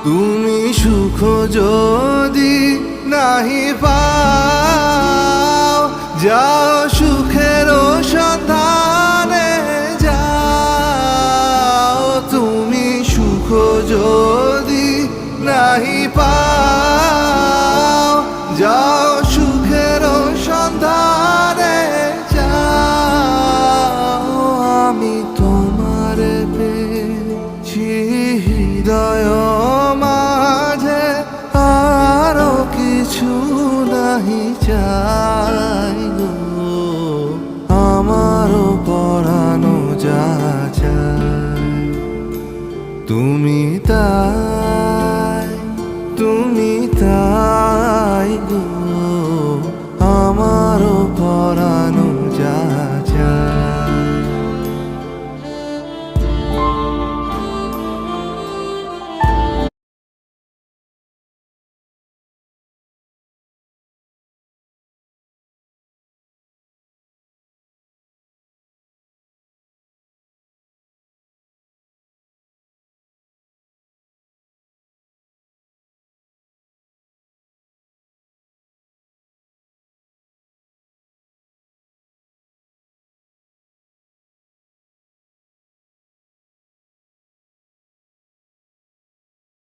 তুমি সুখ যদি নাহি পাও, যাও সুখের সন্ধানে যাও। তুমি সুখ যদি নাহি পাও, যাও সুখের সন্ধানে যাও। আমি তোমার পেয়েছি হৃদয় মাঝে, আরো কিছু নাহি চাই গো। আমারও পরানো যা চায় তুমি তা